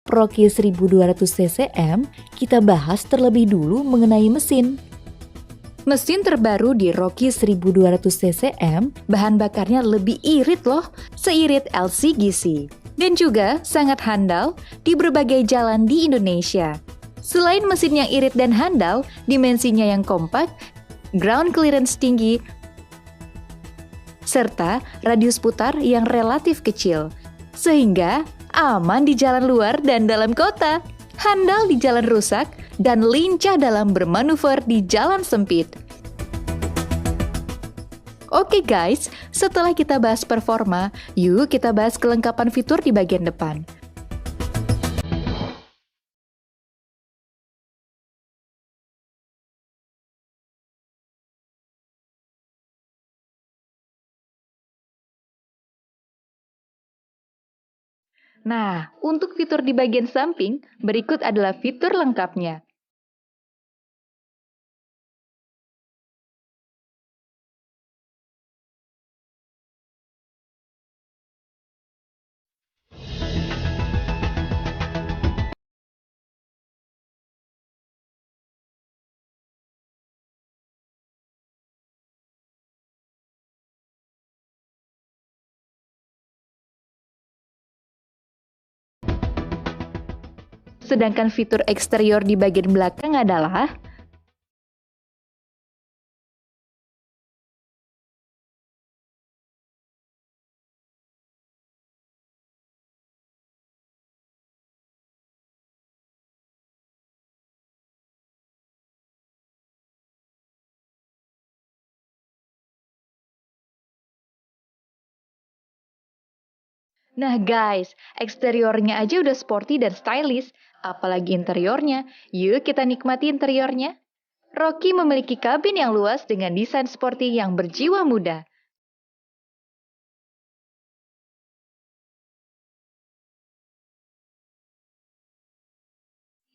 Rocky 1200 CCM, kita bahas terlebih dulu mengenai mesin. Mesin terbaru di Rocky 1200 CCM, bahan bakarnya lebih irit loh, seirit LCGC. Dan juga sangat handal di berbagai jalan di Indonesia. Selain mesin yang irit dan handal, dimensinya yang kompak, ground clearance tinggi, serta radius putar yang relatif kecil, sehingga aman di jalan luar dan dalam kota, handal di jalan rusak, dan lincah dalam bermanuver di jalan sempit. Oke guys, setelah kita bahas performa, yuk kita bahas kelengkapan fitur di bagian depan. Nah, untuk fitur di bagian samping, berikut adalah fitur lengkapnya. Sedangkan fitur eksterior di bagian belakang adalah Nah guys, eksteriornya aja udah sporty dan stylish, apalagi interiornya. Yuk kita nikmati interiornya. Rocky memiliki kabin yang luas dengan desain sporty yang berjiwa muda.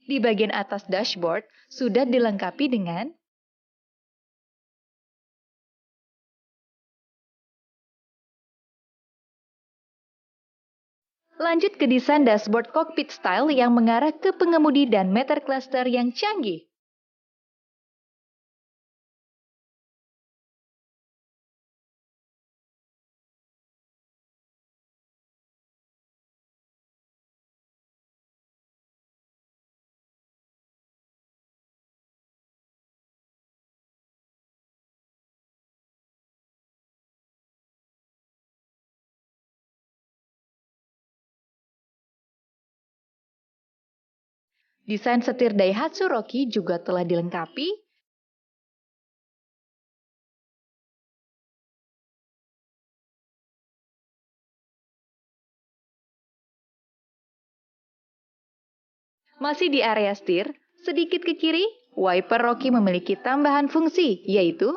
Di bagian atas dashboard sudah dilengkapi dengan lanjut ke desain dashboard cockpit style yang mengarah ke pengemudi dan meter cluster yang canggih. Desain setir Daihatsu Rocky juga telah dilengkapi masih di area setir, sedikit ke kiri, wiper Rocky memiliki tambahan fungsi, yaitu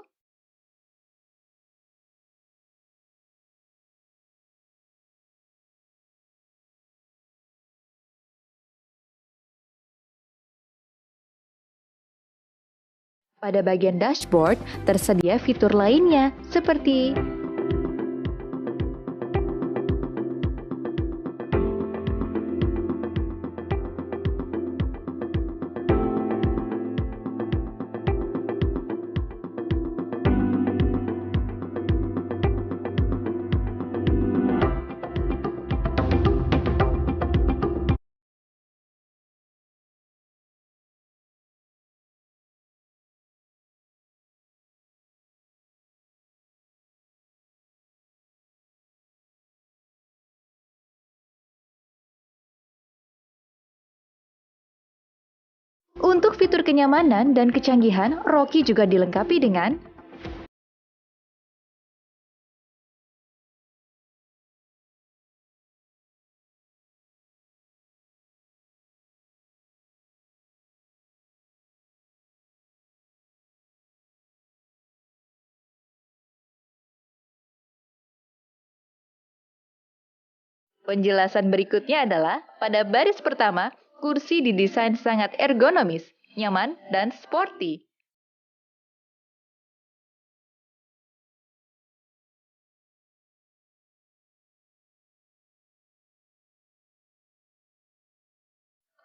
pada bagian dashboard tersedia fitur lainnya seperti untuk fitur kenyamanan dan kecanggihan, Rocky juga dilengkapi dengan penjelasan berikutnya adalah pada baris pertama, kursi didesain sangat ergonomis, nyaman, dan sporty.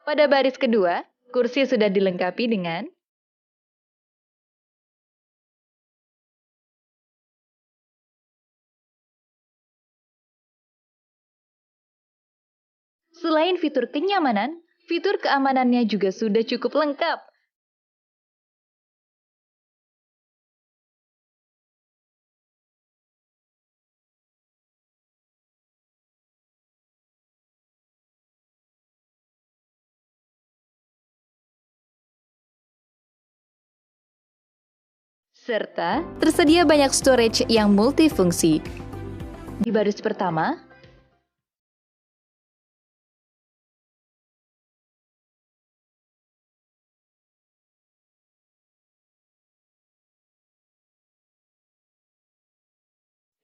Pada baris kedua, kursi sudah dilengkapi dengan selain fitur kenyamanan, fitur keamanannya juga sudah cukup lengkap. Serta tersedia banyak storage yang multifungsi. Di baris pertama,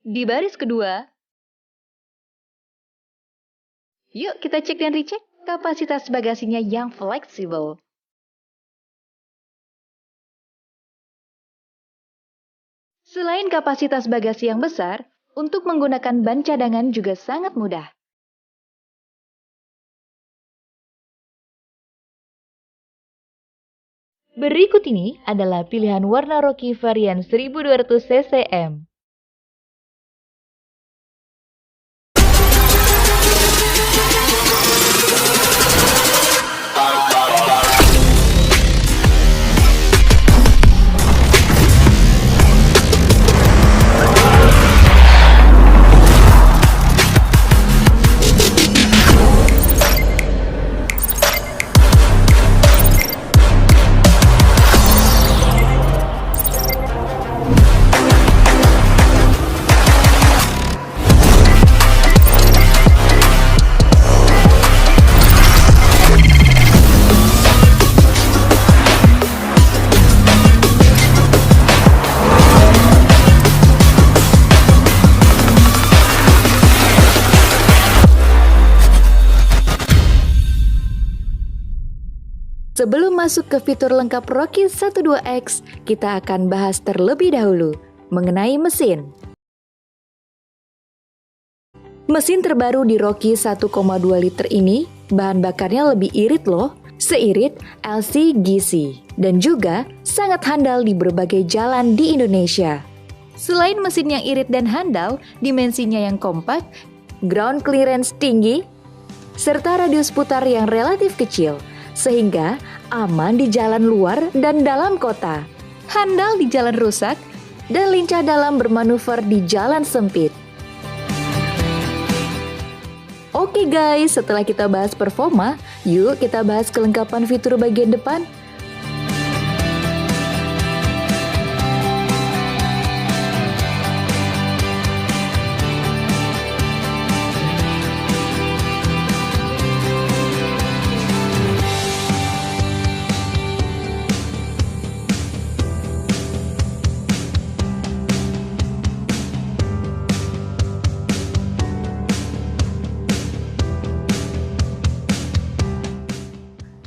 di baris kedua, yuk kita cek dan recheck kapasitas bagasinya yang fleksibel. Selain kapasitas bagasi yang besar, untuk menggunakan ban cadangan juga sangat mudah. Berikut ini adalah pilihan warna Rocky varian 1200 ccm. Sebelum masuk ke fitur lengkap Rocky 12X, kita akan bahas terlebih dahulu mengenai mesin. Mesin terbaru di Rocky 1,2 liter ini, bahan bakarnya lebih irit loh, seirit LCGC, dan juga sangat handal di berbagai jalan di Indonesia. Selain mesin yang irit dan handal, dimensinya yang kompak, ground clearance tinggi, serta radius putar yang relatif kecil, sehingga aman di jalan luar dan dalam kota, handal di jalan rusak, dan lincah dalam bermanuver di jalan sempit. Oke guys, setelah kita bahas performa, yuk kita bahas kelengkapan fitur bagian depan.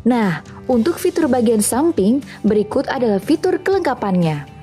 Nah, untuk fitur bagian samping, berikut adalah fitur kelengkapannya.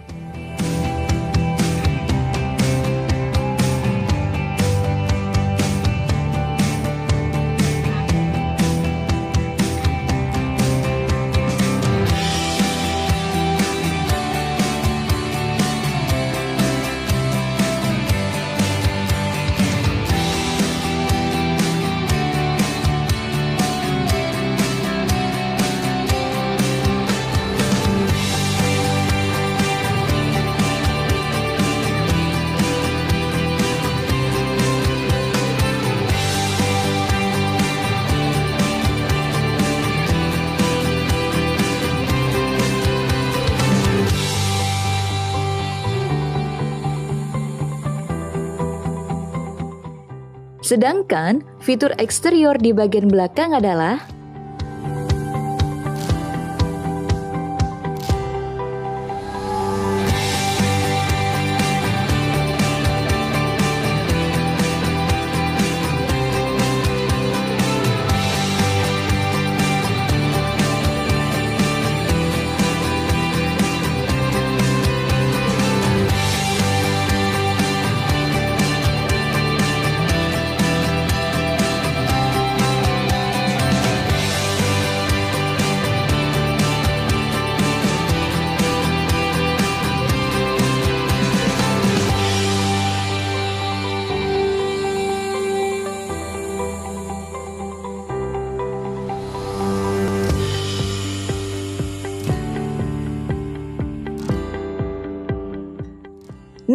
Sedangkan fitur eksterior di bagian belakang adalah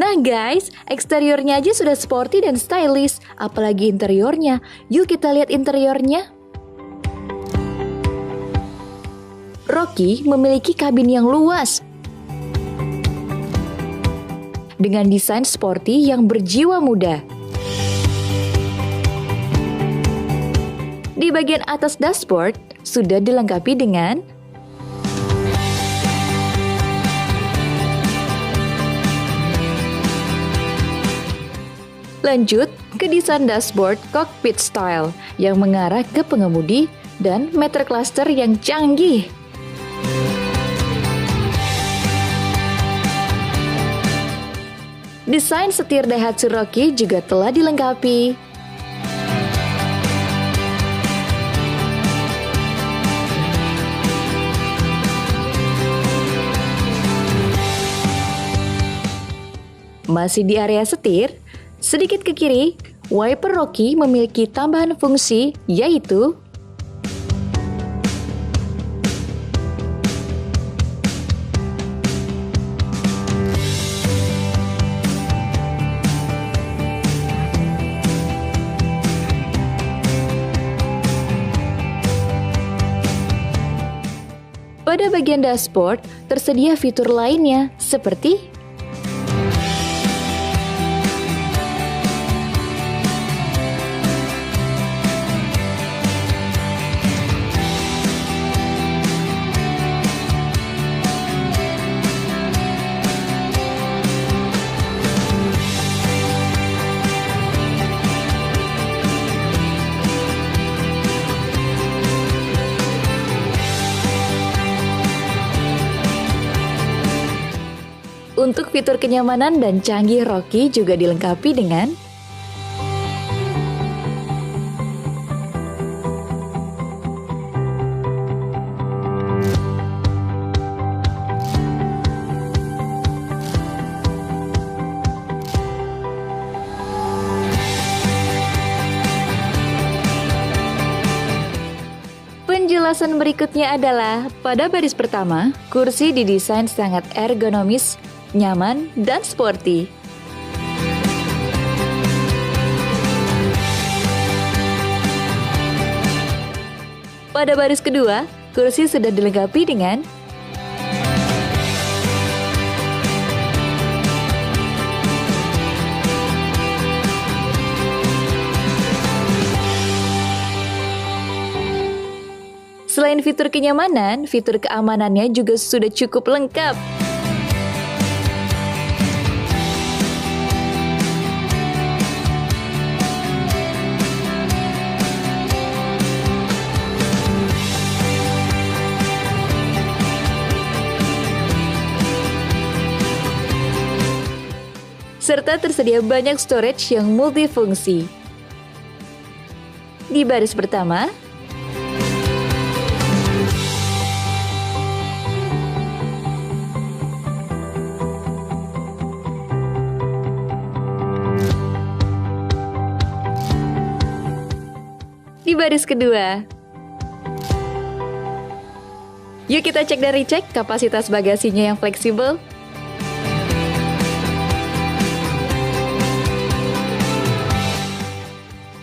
Nah guys, eksteriornya aja sudah sporty dan stylish, apalagi interiornya. Yuk kita lihat interiornya. Rocky memiliki kabin yang luas dengan desain sporty yang berjiwa muda. Di bagian atas dashboard sudah dilengkapi dengan lanjut ke desain dashboard cockpit style yang mengarah ke pengemudi dan meter cluster yang canggih. Desain setir Daihatsu Rocky juga telah dilengkapi. Masih di area setir, sedikit ke kiri, wiper Rocky memiliki tambahan fungsi, yaitu pada bagian dashboard tersedia fitur lainnya seperti untuk fitur kenyamanan dan canggih Rocky juga dilengkapi dengan penjelasan berikutnya adalah pada baris pertama, kursi didesain sangat ergonomis, nyaman, dan sporty. Pada baris kedua, kursi sudah dilengkapi dengan selain fitur kenyamanan, fitur keamanannya juga sudah cukup lengkap. Serta tersedia banyak storage yang multifungsi. Di baris pertama, di baris kedua. Yuk kita cek dan recheck kapasitas bagasinya yang fleksibel.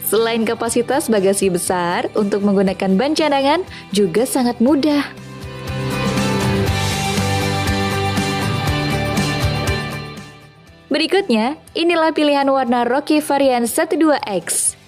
Selain kapasitas bagasi besar, untuk menggunakan ban cadangan juga sangat mudah. Berikutnya, inilah pilihan warna Rocky varian 12X.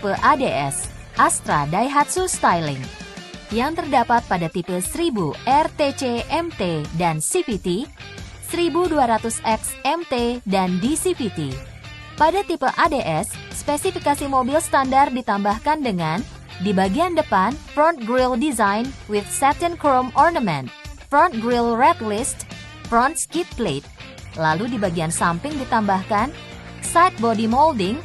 Tipe ADS, Astra Daihatsu Styling, yang terdapat pada tipe 1000 RTC MT dan CVT, 1200X MT dan DCVT. Pada tipe ADS, spesifikasi mobil standar ditambahkan dengan di bagian depan front grille design with satin chrome ornament, front grille red list, front skid plate. Lalu di bagian samping ditambahkan side body molding,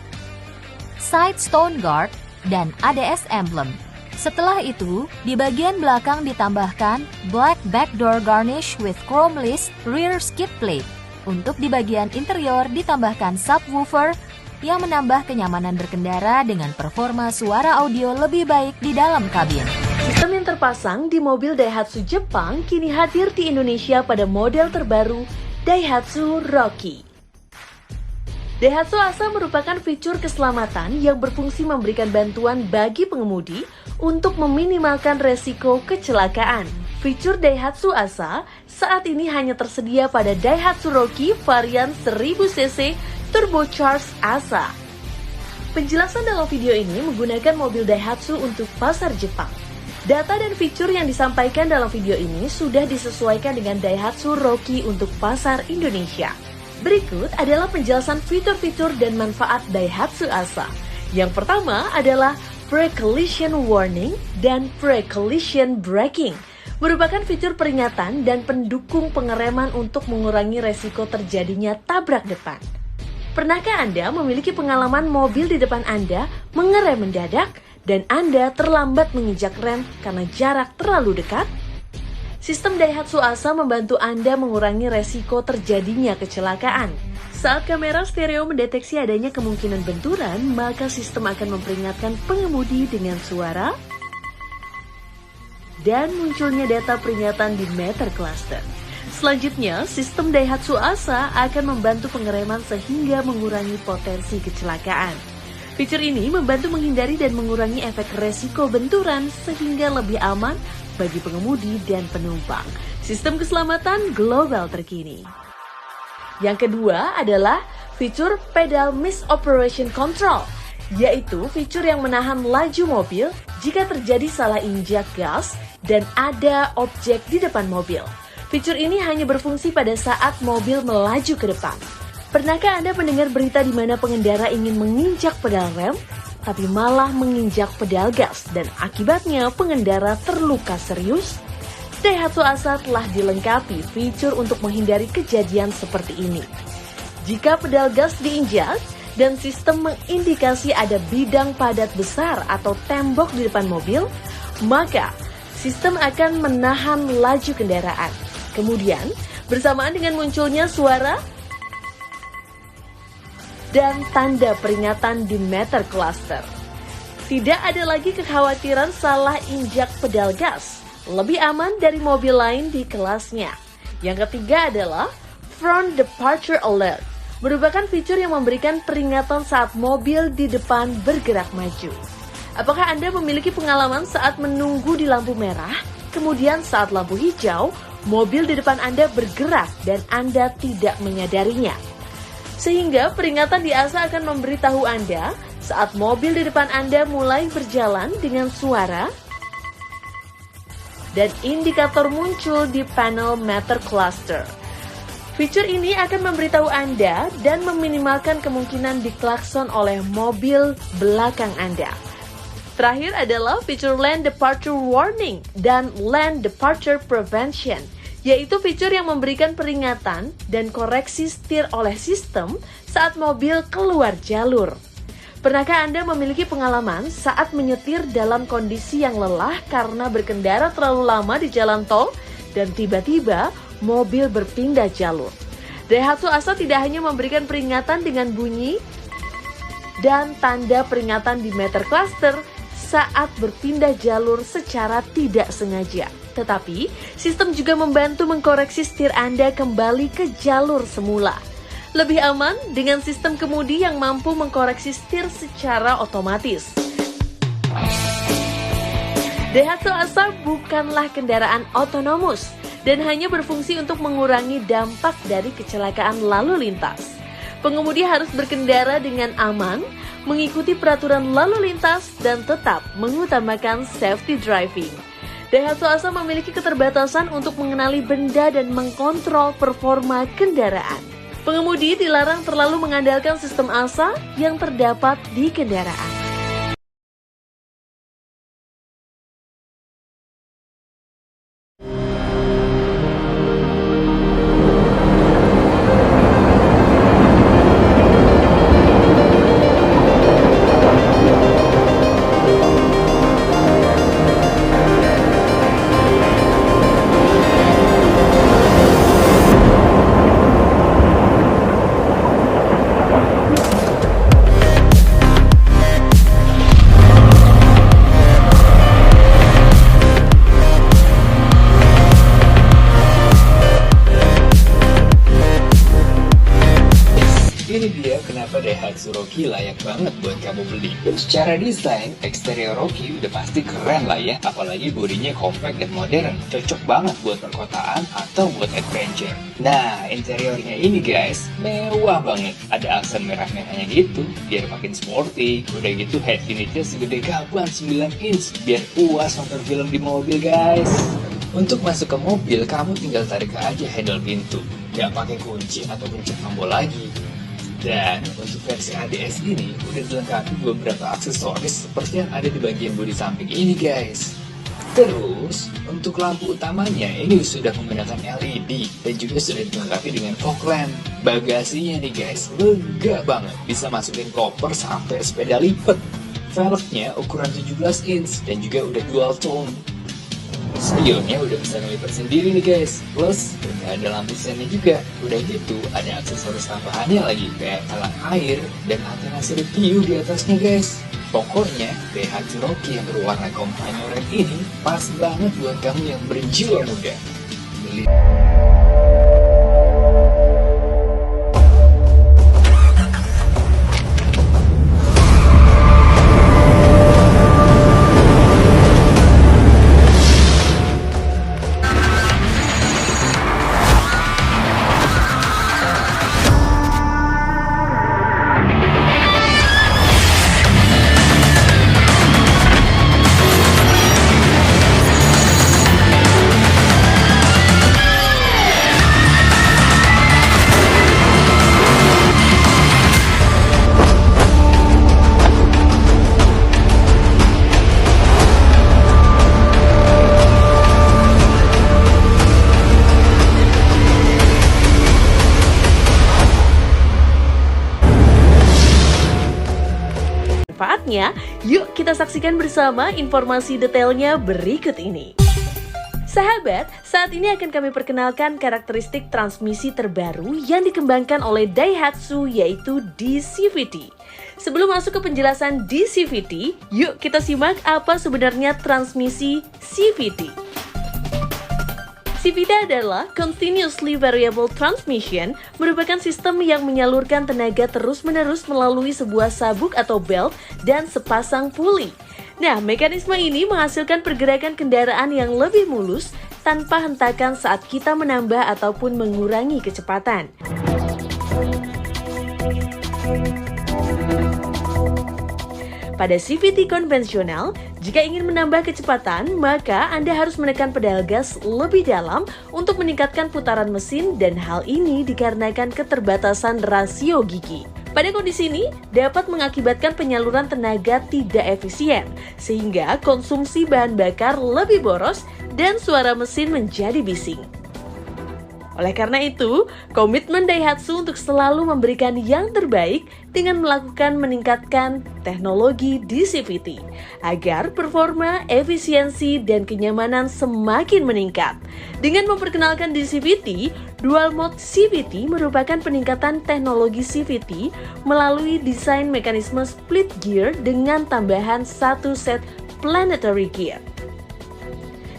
side stone guard, dan ADS emblem. Setelah itu, di bagian belakang ditambahkan black backdoor garnish with chrome list rear skid plate. Untuk di bagian interior ditambahkan subwoofer yang menambah kenyamanan berkendara dengan performa suara audio lebih baik di dalam kabin. Sistem yang terpasang di mobil Daihatsu Jepang kini hadir di Indonesia pada model terbaru Daihatsu Rocky. Daihatsu ASA merupakan fitur keselamatan yang berfungsi memberikan bantuan bagi pengemudi untuk meminimalkan resiko kecelakaan. Fitur Daihatsu ASA saat ini hanya tersedia pada Daihatsu Rocky varian 1000cc Turbocharged ASA. Penjelasan dalam video ini menggunakan mobil Daihatsu untuk pasar Jepang. Data dan fitur yang disampaikan dalam video ini sudah disesuaikan dengan Daihatsu Rocky untuk pasar Indonesia. Berikut adalah penjelasan fitur-fitur dan manfaat Daihatsu ASA. Yang pertama adalah Pre-Collision Warning dan Pre-Collision Braking. Merupakan fitur peringatan dan pendukung pengereman untuk mengurangi resiko terjadinya tabrak depan. Pernahkah Anda memiliki pengalaman mobil di depan Anda mengerem mendadak dan Anda terlambat menginjak rem karena jarak terlalu dekat? Sistem Daihatsu ASA membantu Anda mengurangi resiko terjadinya kecelakaan. Saat kamera stereo mendeteksi adanya kemungkinan benturan, maka sistem akan memperingatkan pengemudi dengan suara dan munculnya data peringatan di meter cluster. Selanjutnya, sistem Daihatsu ASA akan membantu pengereman sehingga mengurangi potensi kecelakaan. Fitur ini membantu menghindari dan mengurangi efek resiko benturan sehingga lebih aman bagi pengemudi dan penumpang. Sistem keselamatan global terkini. Yang kedua adalah fitur Pedal Misoperation Control, yaitu fitur yang menahan laju mobil jika terjadi salah injak gas dan ada objek di depan mobil. Fitur ini hanya berfungsi pada saat mobil melaju ke depan. Pernahkah Anda mendengar berita di mana pengendara ingin menginjak pedal rem, tapi malah menginjak pedal gas dan akibatnya pengendara terluka serius? Daihatsu ASA telah dilengkapi fitur untuk menghindari kejadian seperti ini. Jika pedal gas diinjak dan sistem mengindikasi ada bidang padat besar atau tembok di depan mobil, maka sistem akan menahan laju kendaraan. Kemudian, bersamaan dengan munculnya suara dan tanda peringatan di meter cluster, tidak ada lagi kekhawatiran salah injak pedal gas, lebih aman dari mobil lain di kelasnya. Yang ketiga adalah Front Departure Alert, merupakan fitur yang memberikan peringatan saat mobil di depan bergerak maju. Apakah Anda memiliki pengalaman saat menunggu di lampu merah, kemudian saat lampu hijau, mobil di depan Anda bergerak dan Anda tidak menyadarinya? Sehingga peringatan di ASA akan memberitahu Anda saat mobil di depan Anda mulai berjalan dengan suara dan indikator muncul di panel meter cluster. Fitur ini akan memberitahu Anda dan meminimalkan kemungkinan diklakson oleh mobil belakang Anda. Terakhir adalah fitur Lane Departure Warning dan Lane Departure Prevention, yaitu fitur yang memberikan peringatan dan koreksi setir oleh sistem saat mobil keluar jalur. Pernahkah Anda memiliki pengalaman saat menyetir dalam kondisi yang lelah karena berkendara terlalu lama di jalan tol dan tiba-tiba mobil berpindah jalur? Daihatsu ASA tidak hanya memberikan peringatan dengan bunyi dan tanda peringatan di meter cluster saat berpindah jalur secara tidak sengaja, tetapi sistem juga membantu mengkoreksi setir Anda kembali ke jalur semula. Lebih aman dengan sistem kemudi yang mampu mengkoreksi setir secara otomatis. Daihatsu ASA bukanlah kendaraan otonomus dan hanya berfungsi untuk mengurangi dampak dari kecelakaan lalu lintas. Pengemudi harus berkendara dengan aman, mengikuti peraturan lalu lintas, dan tetap mengutamakan safety driving. Daihatsu ASA memiliki keterbatasan untuk mengenali benda dan mengkontrol performa kendaraan. Pengemudi dilarang terlalu mengandalkan sistem ASA yang terdapat di kendaraan. Rocky layak banget buat kamu beli. Secara desain, eksterior Rocky udah pasti keren lah ya, apalagi bodinya compact dan modern, cocok banget buat perkotaan atau buat adventure. Nah, interiornya ini guys, mewah banget. Ada aksen merah-merahnya gitu, biar makin sporty. Udah gitu head unitnya segede gaban 9 inch, biar puas nonton film di mobil guys. Untuk masuk ke mobil, kamu tinggal tarik aja handle pintu, gak pakai kunci atau pencet tombol lagi. Dan untuk versi ADS ini udah dilengkapi beberapa aksesoris seperti yang ada di bagian bodi samping ini guys. Terus untuk lampu utamanya ini sudah menggunakan LED dan juga sudah dilengkapi dengan fog lamp. Bagasinya nih guys, lega banget, bisa masukin koper sampai sepeda lipat. Velgnya ukuran 17 inch dan juga udah dual tone. Spionnya udah bisa ngelipat sendiri nih guys. Plus udah ada lampu sennya juga. Udah gitu ada aksesoris tambahannya lagi kayak talang air dan antena CPU di atasnya guys. Pokoknya Daihatsu Rocky yang berwarna company red ini pas banget buat kamu yang berjiwa muda. Beli. Manfaatnya, yuk kita saksikan bersama informasi detailnya berikut ini. Sahabat, saat ini akan kami perkenalkan karakteristik transmisi terbaru yang dikembangkan oleh Daihatsu yaitu DCVT. Sebelum masuk ke penjelasan DCVT, yuk kita simak apa sebenarnya transmisi CVT. CVT adalah Continuously Variable Transmission, merupakan sistem yang menyalurkan tenaga terus-menerus melalui sebuah sabuk atau belt dan sepasang puli. Nah, mekanisme ini menghasilkan pergerakan kendaraan yang lebih mulus tanpa hentakan saat kita menambah ataupun mengurangi kecepatan. Pada CVT konvensional, jika ingin menambah kecepatan, maka Anda harus menekan pedal gas lebih dalam untuk meningkatkan putaran mesin dan hal ini dikarenakan keterbatasan rasio gigi. Pada kondisi ini, dapat mengakibatkan penyaluran tenaga tidak efisien, sehingga konsumsi bahan bakar lebih boros dan suara mesin menjadi bising. Oleh karena itu, komitmen Daihatsu untuk selalu memberikan yang terbaik dengan meningkatkan teknologi DCVT agar performa, efisiensi, dan kenyamanan semakin meningkat. Dengan memperkenalkan DCVT, Dual Mode CVT merupakan peningkatan teknologi CVT melalui desain mekanisme split gear dengan tambahan satu set planetary gear.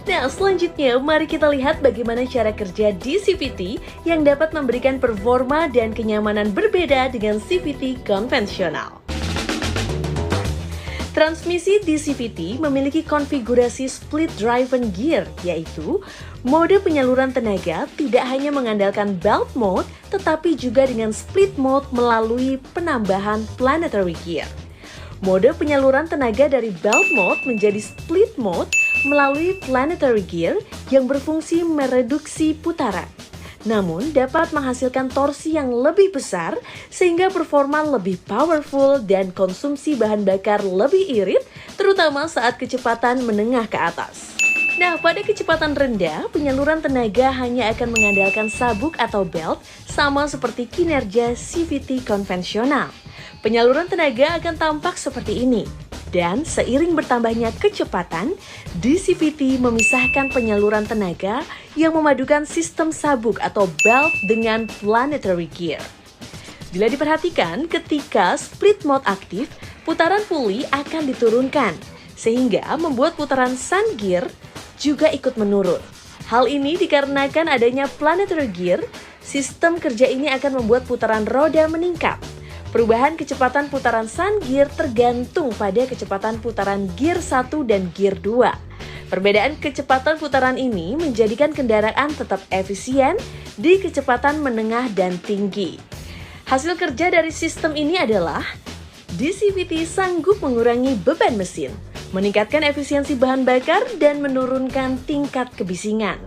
Nah, selanjutnya mari kita lihat bagaimana cara kerja DCVT yang dapat memberikan performa dan kenyamanan berbeda dengan CVT konvensional. Transmisi DCVT memiliki konfigurasi split driven gear, yaitu mode penyaluran tenaga tidak hanya mengandalkan belt mode, tetapi juga dengan split mode melalui penambahan planetary gear. Mode penyaluran tenaga dari belt mode menjadi split mode melalui planetary gear yang berfungsi mereduksi putaran, namun dapat menghasilkan torsi yang lebih besar sehingga performa lebih powerful dan konsumsi bahan bakar lebih irit, terutama saat kecepatan menengah ke atas. Nah, pada kecepatan rendah, penyaluran tenaga hanya akan mengandalkan sabuk atau belt sama seperti kinerja CVT konvensional. Penyaluran tenaga akan tampak seperti ini. Dan seiring bertambahnya kecepatan, DCVT memisahkan penyaluran tenaga yang memadukan sistem sabuk atau belt dengan planetary gear. Bila diperhatikan, ketika split mode aktif, putaran puli akan diturunkan, sehingga membuat putaran sun gear juga ikut menurun. Hal ini dikarenakan adanya planetary gear, sistem kerja ini akan membuat putaran roda meningkat. Perubahan kecepatan putaran Sun Gear tergantung pada kecepatan putaran Gear 1 dan Gear 2. Perbedaan kecepatan putaran ini menjadikan kendaraan tetap efisien di kecepatan menengah dan tinggi. Hasil kerja dari sistem ini adalah DCVT sanggup mengurangi beban mesin, meningkatkan efisiensi bahan bakar, dan menurunkan tingkat kebisingan.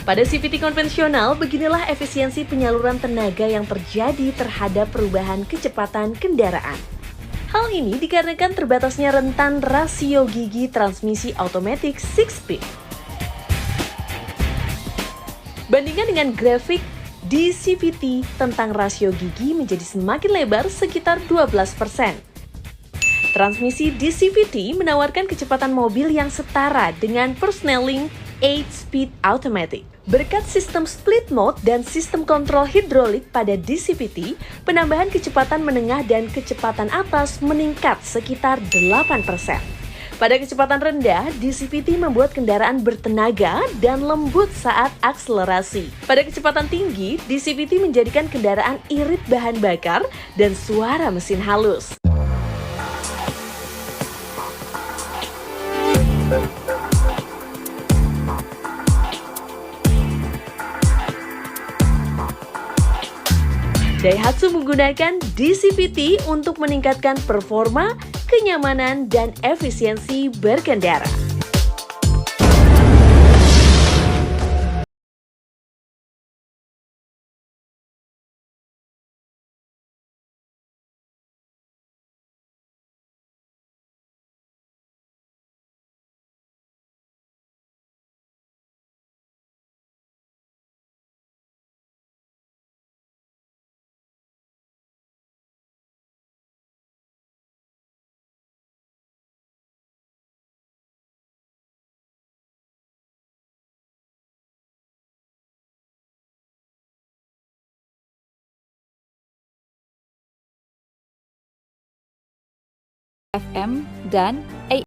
Pada CVT konvensional, beginilah efisiensi penyaluran tenaga yang terjadi terhadap perubahan kecepatan kendaraan. Hal ini dikarenakan terbatasnya rentan rasio gigi transmisi otomatis 6-speed. Bandingkan dengan grafik di CVT tentang rasio gigi menjadi semakin lebar sekitar 12%. Transmisi di CVT menawarkan kecepatan mobil yang setara dengan persneling 8-speed automatic. Berkat sistem split mode dan sistem kontrol hidrolik pada DCVT, penambahan kecepatan menengah dan kecepatan atas meningkat sekitar 8%. Pada kecepatan rendah, DCVT membuat kendaraan bertenaga dan lembut saat akselerasi. Pada kecepatan tinggi, DCVT menjadikan kendaraan irit bahan bakar dan suara mesin halus. Daihatsu menggunakan DCVT untuk meningkatkan performa, kenyamanan, dan efisiensi berkendara. FM dan AM.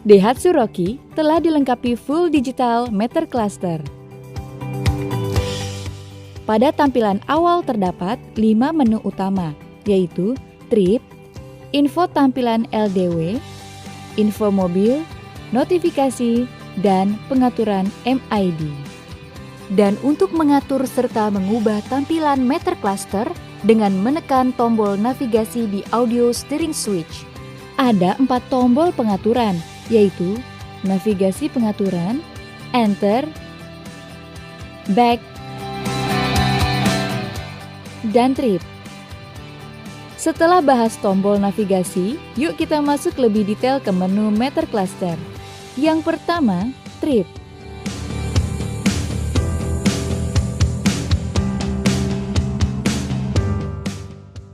Daihatsu Rocky telah dilengkapi full digital meter cluster. Pada tampilan awal terdapat 5 menu utama, yaitu trip, info tampilan LDW, info mobil, notifikasi, dan pengaturan MID. Dan untuk mengatur serta mengubah tampilan meter cluster dengan menekan tombol navigasi di audio steering switch, ada 4 tombol pengaturan, yaitu navigasi pengaturan, enter, back, dan trip. Setelah bahas tombol navigasi, yuk kita masuk lebih detail ke menu meter cluster. Yang pertama, trip.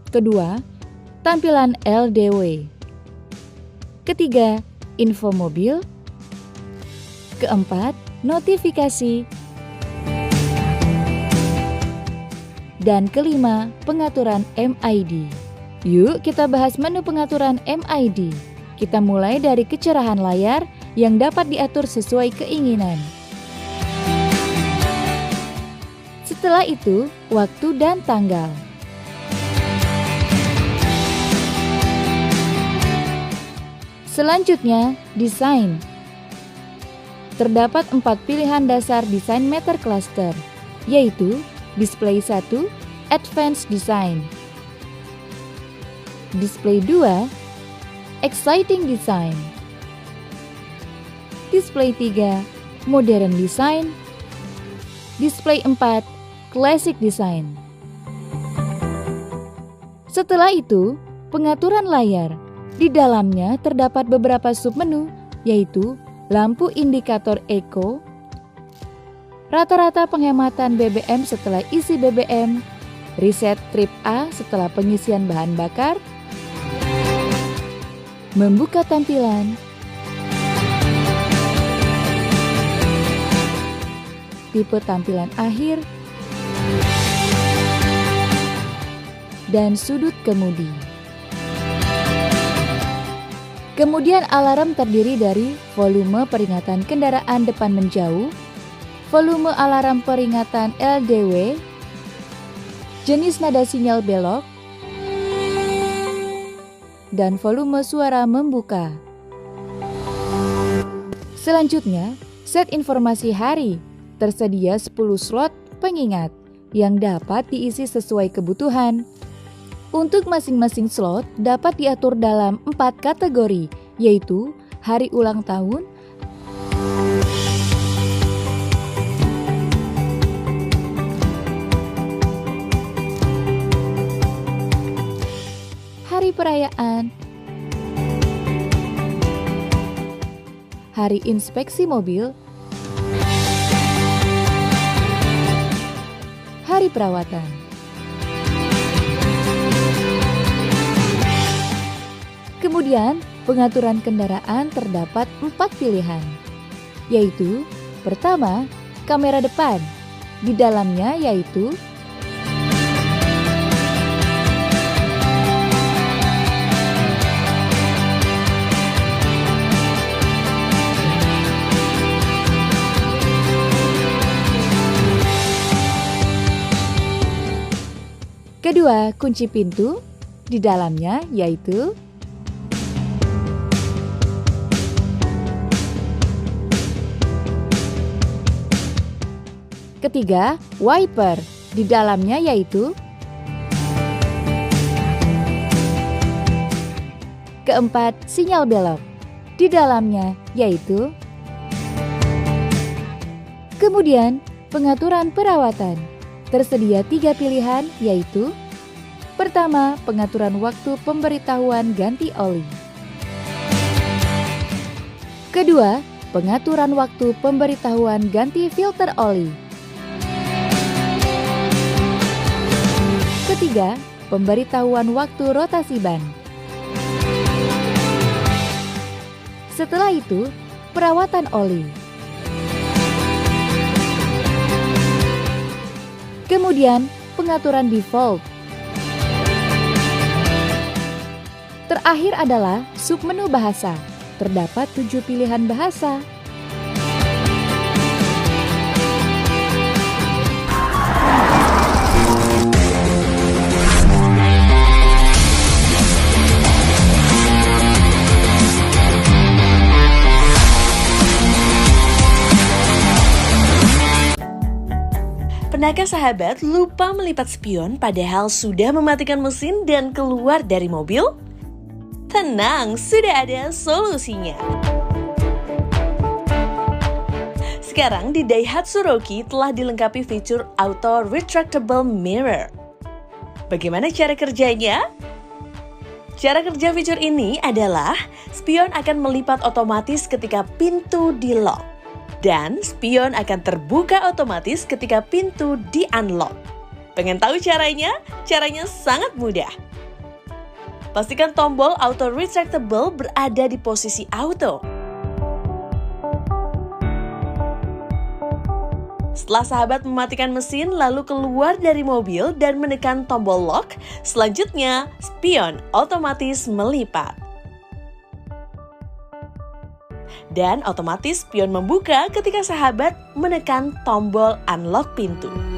Kedua, tampilan LDW. Ketiga, info mobil. Keempat, notifikasi. Dan kelima, pengaturan MID. Yuk kita bahas menu pengaturan MID. Kita mulai dari kecerahan layar yang dapat diatur sesuai keinginan. Setelah itu, waktu dan tanggal. Selanjutnya, desain. Terdapat 4 pilihan dasar desain meter cluster, yaitu Display 1, Advanced Design. Display 2, Exciting Design. Display 3, Modern Design. Display 4, Classic Design. Setelah itu, pengaturan layar. Di dalamnya terdapat beberapa submenu, yaitu lampu indikator eco, rata-rata penghematan BBM setelah isi BBM, reset trip A setelah pengisian bahan bakar, membuka tampilan, tipe tampilan akhir, dan sudut kemudi. Kemudian alarm terdiri dari volume peringatan kendaraan depan menjauh, volume alarm peringatan LDW, jenis nada sinyal belok, dan volume suara membuka. Selanjutnya, set informasi hari. Tersedia 10 slot pengingat yang dapat diisi sesuai kebutuhan. Untuk masing-masing slot dapat diatur dalam 4 kategori, yaitu hari ulang tahun, hari perayaan, hari inspeksi mobil, hari perawatan. Kemudian, pengaturan kendaraan terdapat 4 pilihan, yaitu pertama, kamera depan. Di dalamnya yaitu kedua, kunci pintu. Di dalamnya yaitu ketiga, wiper. Di dalamnya yaitu keempat, sinyal belok. Di dalamnya yaitu kemudian, pengaturan perawatan. Tersedia 3 pilihan yaitu pertama, pengaturan waktu pemberitahuan ganti oli. Kedua, pengaturan waktu pemberitahuan ganti filter oli. Ketiga, pemberitahuan waktu rotasi ban. Setelah itu, perawatan oli. Kemudian, pengaturan default. Terakhir adalah submenu bahasa. Terdapat 7 pilihan bahasa. Pernahkah sahabat lupa melipat spion padahal sudah mematikan mesin dan keluar dari mobil? Tenang, sudah ada solusinya. Sekarang di Daihatsu Roki telah dilengkapi fitur Auto Retractable Mirror. Bagaimana cara kerjanya? Cara kerja fitur ini adalah spion akan melipat otomatis ketika pintu di-lock. Dan spion akan terbuka otomatis ketika pintu di-unlock. Pengen tahu caranya? Caranya sangat mudah. Pastikan tombol Auto Retractable berada di posisi auto. Setelah sahabat mematikan mesin lalu keluar dari mobil dan menekan tombol lock, selanjutnya spion otomatis melipat. Dan otomatis spion membuka ketika sahabat menekan tombol unlock pintu.